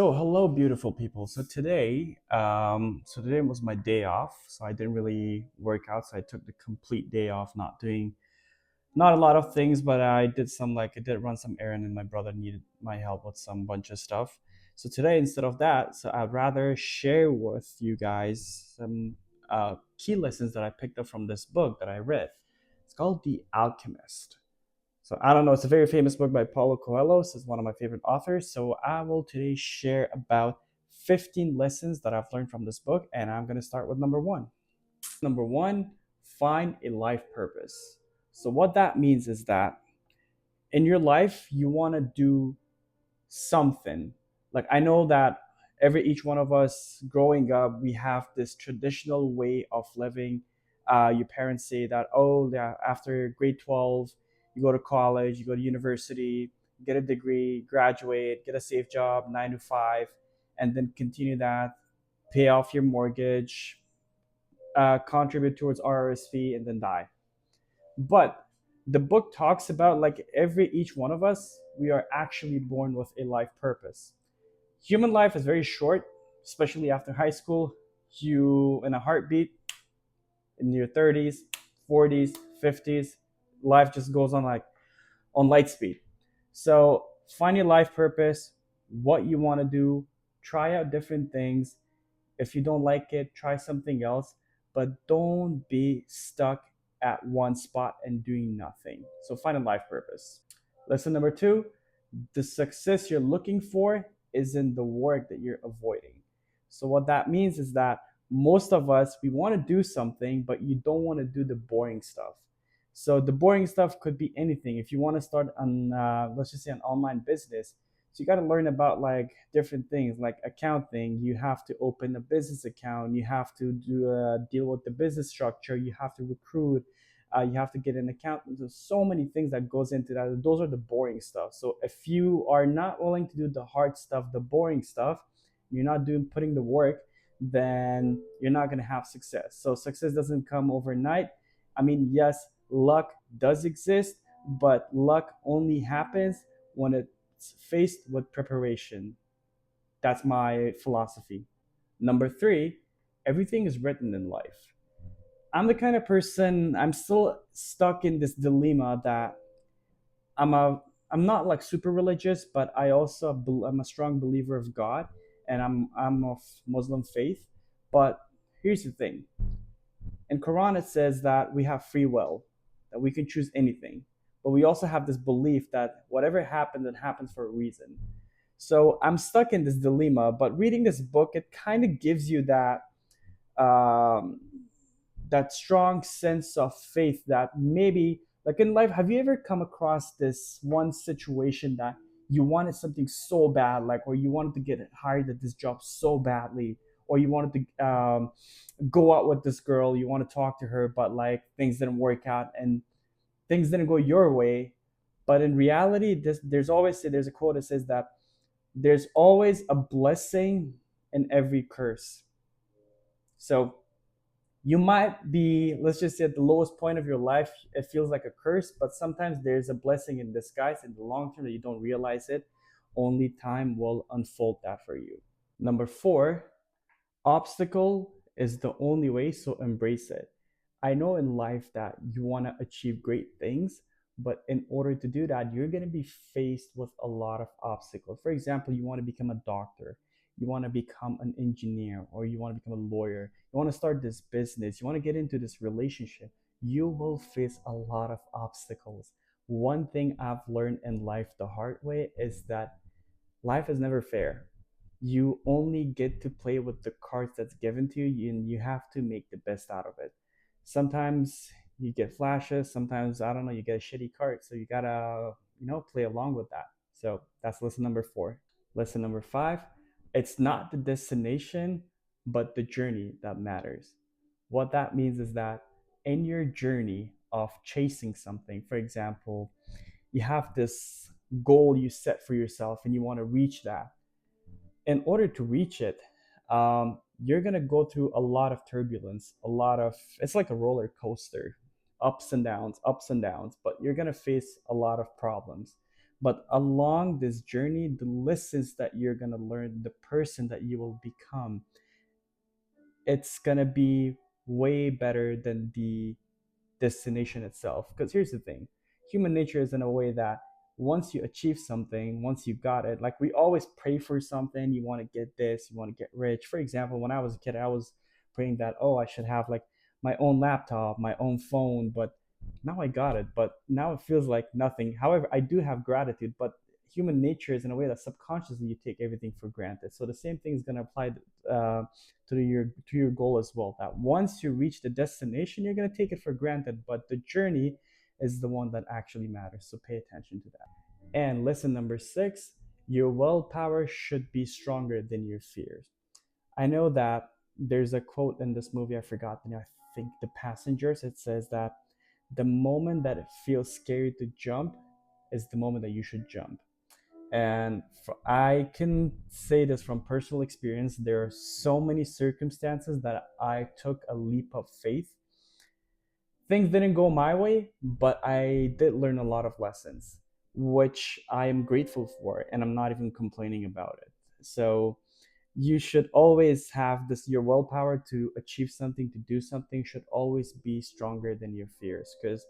So hello, beautiful people. So today was my day off. So I didn't really work out. So I took the complete day off, not doing not a lot of things, but I did run some errand, and my brother needed my help with some bunch of stuff. So today, instead of that, I'd rather share with you guys some key lessons that I picked up from this book that I read. It's called The Alchemist. So I don't know. It's a very famous book by Paulo Coelho. It's one of my favorite authors. So I will today share about 15 lessons that I've learned from this book, and I'm going to start with number one. Number one, find a life purpose. So what that means is that in your life you want to do something. Like I know that every each one of us growing up, we have this traditional way of living. Your parents say that, oh yeah, after grade 12 you go to college, you go to university, get a degree, graduate, get a safe job, 9 to 5, and then continue that, pay off your mortgage, contribute towards RRSP, and then die. But the book talks about, like, every each one of us, we are actually born with a life purpose. Human life is very short, especially after high school. You, in a heartbeat, in your 30s, 40s, 50s, life just goes on like on light speed. So find your life purpose, what you want to do, try out different things. If you don't like it, try something else, but don't be stuck at one spot and doing nothing. So find a life purpose. Lesson number two, the success you're looking for is in the work that you're avoiding. So what that means is that most of us, we want to do something, but you don't want to do the boring stuff. So the boring stuff could be anything. If you want to start an let's just say an online business, so you got to learn about like different things like accounting. You have to open a business account, you have to deal with the business structure, you have to recruit, you have to get an accountant. There's so many things that goes into that. Those are the boring stuff. So if you are not willing to do the hard stuff, the boring stuff, you're not doing putting the work, then you're not going to have success. So success doesn't come overnight. I mean, yes, luck does exist, but luck only happens when it's faced with preparation. That's my philosophy. Number three, everything is written in life. I'm the kind of person, I'm still stuck in this dilemma that I'm a I'm not like super religious, but I'm a strong believer of God, and I'm of Muslim faith. But here's the thing: in Quran it says that we have free will, that we can choose anything, but we also have this belief that whatever happens, it happens for a reason. So I'm stuck in this dilemma. But reading this book, it kind of gives you um, that strong sense of faith that maybe, like in life, have you ever come across this one situation that you wanted something so bad, like, or you wanted to get hired at this job so badly, or you wanted to go out with this girl, you want to talk to her, but like things didn't work out and things didn't go your way. But in reality, there's a quote that says that there's always a blessing in every curse. So you might be, let's just say, at the lowest point of your life, it feels like a curse, but sometimes there's a blessing in disguise in the long term that you don't realize it. Only time will unfold that for you. Number four, obstacle is the only way, so embrace it. I know in life that you want to achieve great things, but in order to do that, you're going to be faced with a lot of obstacles. For example, you want to become a doctor, you want to become an engineer, or you want to become a lawyer, you want to start this business, you want to get into this relationship. You will face a lot of obstacles. One thing I've learned in life the hard way is that life is never fair. You only get to play with the cards that's given to you, and you have to make the best out of it. Sometimes you get flashes, sometimes, I don't know, you get a shitty card, so you gotta, play along with that. So that's lesson number four. Lesson number five, it's not the destination, but the journey that matters. What that means is that in your journey of chasing something, for example, you have this goal you set for yourself and you want to reach that. In order to reach it, you're gonna go through a lot of turbulence, a lot of, it's like a roller coaster, ups and downs, ups and downs, but you're gonna face a lot of problems. But along this journey, the lessons that you're going to learn, the person that you will become, it's going to be way better than the destination itself. Because here's the thing, human nature is in a way that once you achieve something, once you got it, like we always pray for something, you want to get this, you want to get rich. For example, when I was a kid, I was praying that, oh, I should have like my own laptop, my own phone, but now I got it, but now it feels like nothing. However, I do have gratitude, but human nature is in a way that subconsciously you take everything for granted. So the same thing is going to apply to your goal as well. That once you reach the destination, you're going to take it for granted, but the journey is the one that actually matters. So pay attention to that. And lesson number 6: your willpower should be stronger than your fears. I know that there's a quote in this movie, I forgot the name, I think The Passengers. It says that the moment that it feels scary to jump is the moment that you should jump. And I can say this from personal experience. There are so many circumstances that I took a leap of faith. Things didn't go my way, but I did learn a lot of lessons, which I am grateful for, and I'm not even complaining about it. So you should always have this, your willpower to achieve something, to do something should always be stronger than your fears, because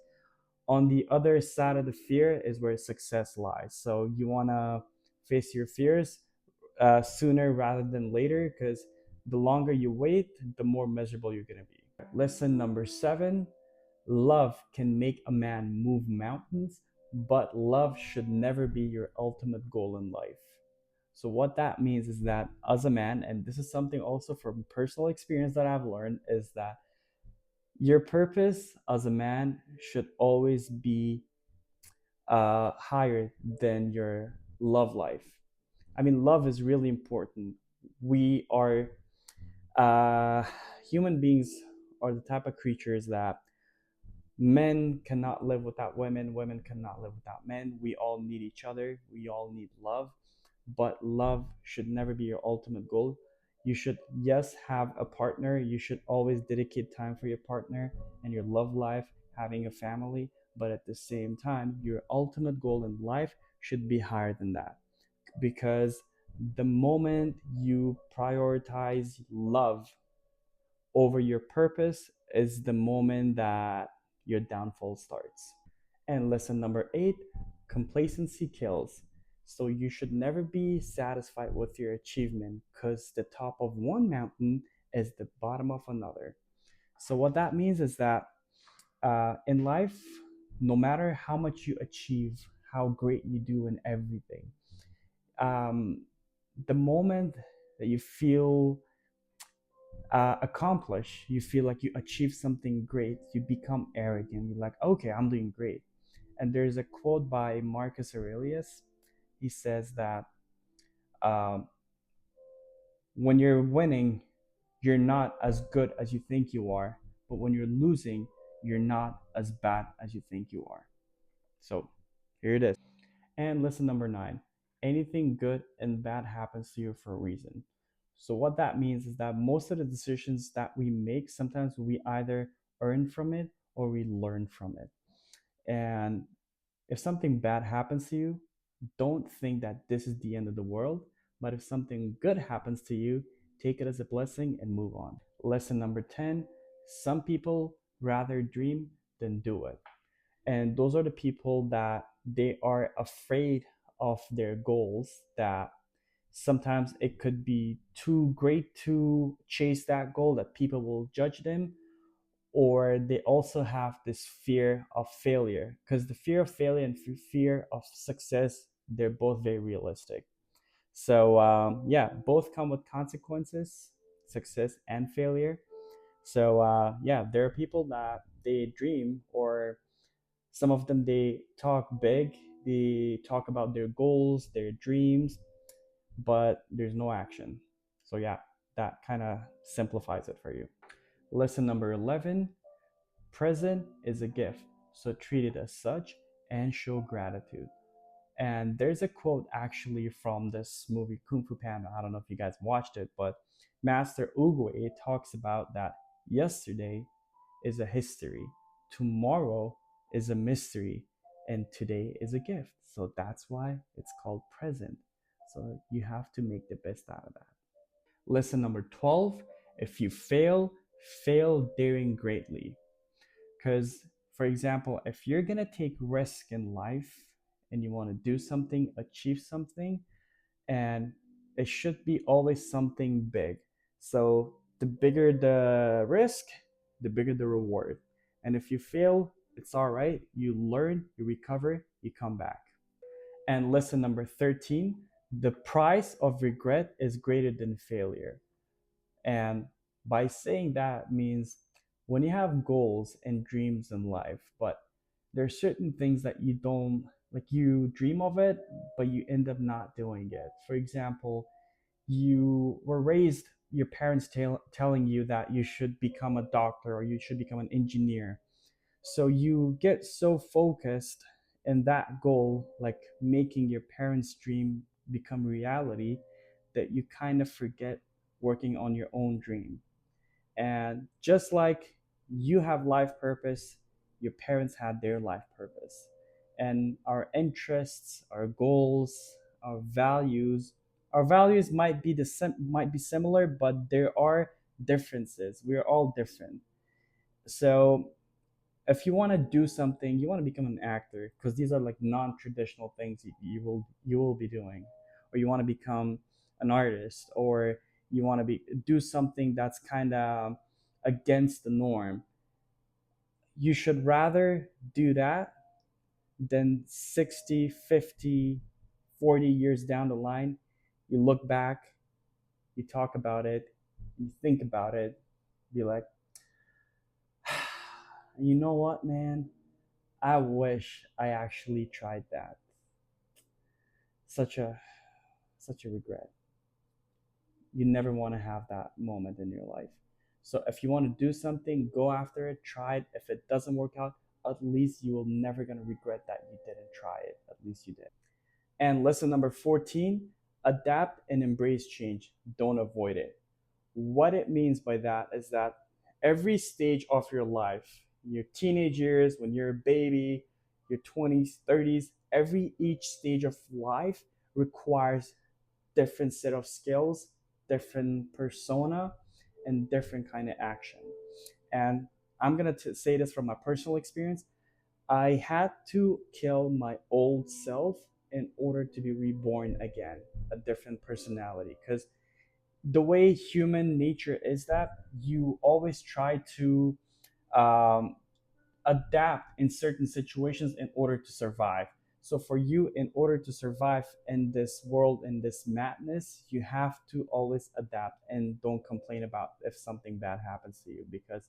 on the other side of the fear is where success lies. So you want to face your fears sooner rather than later, because the longer you wait, the more miserable you're going to be. Lesson number 7: love can make a man move mountains, but love should never be your ultimate goal in life. So what that means is that as a man, and this is something also from personal experience that I've learned, is that your purpose as a man should always be higher than your love life. I mean, love is really important. We are uh, human beings are the type of creatures that men cannot live without women, women cannot live without men. We all need each other, we all need love, but love should never be your ultimate goal. You should, yes, have a partner, you should always dedicate time for your partner and your love life, having a family, but at the same time your ultimate goal in life should be higher than that. Because the moment you prioritize love over your purpose is the moment that your downfall starts. And lesson number 8: complacency kills. So you should never be satisfied with your achievement, because the top of one mountain is the bottom of another. So what that means is that in life, no matter how much you achieve, how great you do in everything, um, the moment that you feel accomplish, you feel like you achieve something great, you become arrogant. You're like, okay, I'm doing great. And there's a quote by Marcus Aurelius. He says that um, when you're winning, you're not as good as you think you are, but when you're losing, you're not as bad as you think you are. So here it is. And lesson number 9: anything good and bad happens to you for a reason. So, what that means is that most of the decisions that we make, sometimes we either earn from it or we learn from it. And if something bad happens to you, don't think that this is the end of the world. But if something good happens to you, take it as a blessing and move on. Lesson number 10: some people rather dream than do it. And those are the people that they are afraid of their goals, that sometimes it could be too great to chase that goal, that people will judge them, or they also have this fear of failure, because the fear of failure and fear of success, they're both very realistic. So yeah, both come with consequences, success and failure. So yeah, there are people that they dream, or some of them they talk big, they talk about their goals, their dreams, but there's no action. So yeah, that kind of simplifies it for you. Lesson number 11: present is a gift, so treat it as such and show gratitude. And there's a quote actually from this movie Kung Fu Panda. I don't know if you guys watched it, but Master Oogway talks about that yesterday is a history, tomorrow is a mystery, and today is a gift. So that's why it's called present. So you have to make the best out of that. Lesson number 12, if you fail, fail daring greatly. Because, for example, if you're going to take risk in life and you want to do something, achieve something, and it should be always something big. So the bigger the risk, the bigger the reward. And if you fail, it's all right. You learn, you recover, you come back. And lesson number 13, the price of regret is greater than failure. And by saying that means when you have goals and dreams in life, but there are certain things that you don't like, you dream of it, but you end up not doing it. For example, you were raised, your parents telling you that you should become a doctor or you should become an engineer. So you get so focused in that goal, like making your parents' dream become reality, that you kind of forget working on your own dream. And just like you have life purpose, your parents had their life purpose. And our interests, our goals, our values might be might be similar, but there are differences. We are all different. So if you want to do something, you want to become an actor, because these are like non-traditional things you will be doing, or you want to become an artist, or you want to be do something that's kind of against the norm. You should rather do that than 60, 50, 40 years down the line, you look back, you talk about it, you think about it, be like, you know what, man, I wish I actually tried that. Such a such a regret. You never want to have that moment in your life. So if you want to do something, go after it, try it. If it doesn't work out, at least you will never gonna regret that you didn't try it. At least you did. And lesson number 14, adapt and embrace change. Don't avoid it. What it means by that is that every stage of your life, your teenage years, when you're a baby, your 20s, 30s, each stage of life requires different set of skills, different persona, and different kind of action. And I'm gonna say this from my personal experience. I had to kill my old self in order to be reborn again, a different personality. Because the way human nature is, that you always try to um, adapt in certain situations in order to survive. So for you, in order to survive in this world, in this madness, you have to always adapt and don't complain about if something bad happens to you, because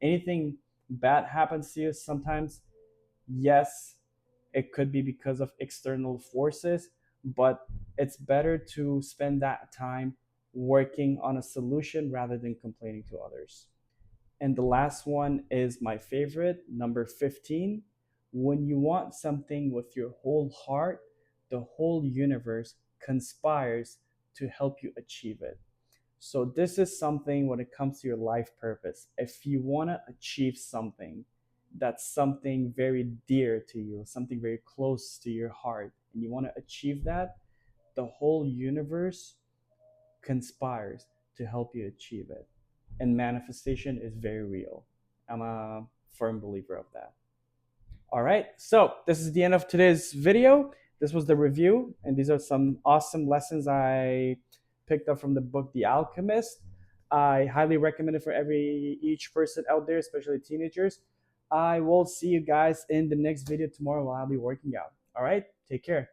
anything bad happens to you sometimes, yes, it could be because of external forces, but it's better to spend that time working on a solution rather than complaining to others. And the last one is my favorite, number 15. When you want something with your whole heart, the whole universe conspires to help you achieve it. So, this is something when it comes to your life purpose. If you want to achieve something that's something very dear to you, something very close to your heart, and you want to achieve that, the whole universe conspires to help you achieve it. And manifestation is very real. I'm a firm believer of that. All right, so this is the end of today's video. This was the review, and these are some awesome lessons I picked up from the book The Alchemist. I highly recommend it for each person out there, especially teenagers. I will see you guys in the next video tomorrow while I'll be working out. All right, take care.